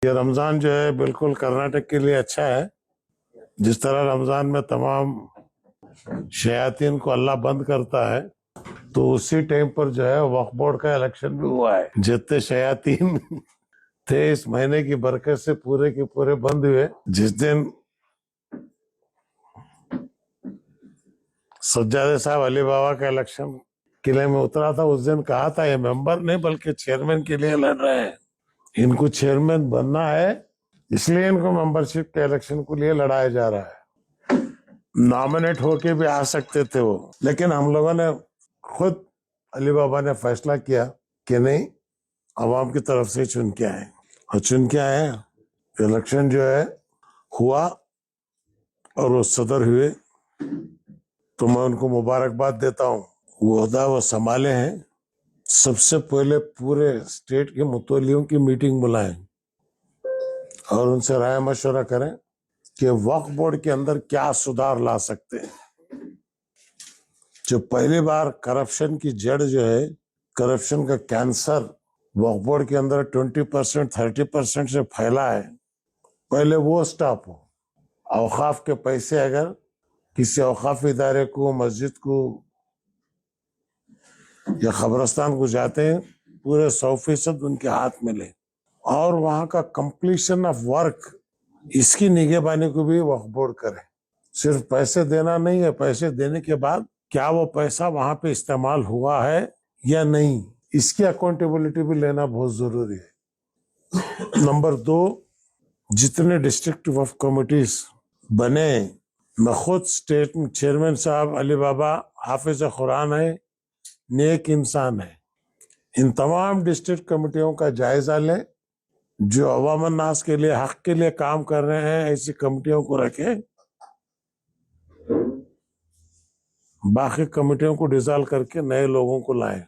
یہ رمضان جو ہے بالکل کرناٹک کے لیے اچھا ہے. جس طرح رمضان میں تمام شیاطین کو اللہ بند کرتا ہے تو اسی ٹائم پر جو ہے وقف بورڈ کا الیکشن بھی ہوا ہے. جتنے شیاطین تھے اس مہینے کی برکت سے پورے کے پورے بند ہوئے. جس دن سجادہ صاحب علی بابا کا الیکشن قلعے میں اترا تھا اس دن کہا تھا یہ ممبر نہیں بلکہ چیئرمین کے لیے لڑ رہے ہیں. ان کو چیئرمین بننا ہے اس لیے ان کو ممبرشپ کے الیکشن کے لیے لڑایا جا رہا ہے. نامنیٹ ہو کے بھی آ سکتے تھے وہ، لیکن ہم لوگوں نے خود علی بابا نے فیصلہ کیا کہ نہیں، عوام کی طرف سے چن کے آئے اور چن کے آئے. الیکشن جو ہے ہوا اور وہ صدر ہوئے تو میں ان کو مبارکباد دیتا ہوں. وہ عہدہ وہ سنبھالے ہیں. سب سے پہلے پورے اسٹیٹ کے متولیوں کی میٹنگ بلائیں اور ان سے رائے مشورہ کریں کہ وقف بورڈ کے اندر کیا سدھار لا سکتے ہیں. جو پہلی بار کرپشن کی جڑ جو ہے، کرپشن کا کینسر وقف بورڈ کے اندر 20% 30% سے پھیلا ہے، پہلے وہ سٹاپ ہو. اوقاف کے پیسے اگر کسی اوقاف ادارے کو، مسجد کو یا قبرستان کو جاتے ہیں، پورے 100% ان کے ہاتھ میں لے اور وہاں کا کمپلیشن آف ورک اس کی نگہبانی کو بھی وقف بورڈ کرے. صرف پیسے دینا نہیں ہے، پیسے دینے کے بعد کیا وہ پیسہ وہاں پہ استعمال ہوا ہے یا نہیں، اس کی اکاؤنٹیبلٹی بھی لینا بہت ضروری ہے. نمبر 2، جتنے ڈسٹرکٹ وقف کمیٹیز بنے، میں خود اسٹیٹ چیئرمین صاحب علی بابا حافظ قرآن ہے، نیک انسان ہے. ان تمام ڈسٹرکٹ کمیٹیوں کا جائزہ لیں، جو عوام الناس کے لیے، حق کے لیے کام کر رہے ہیں ایسی کمیٹیوں کو رکھیں. باقی کمیٹیوں کو ڈیزالو کر کے نئے لوگوں کو لائیں.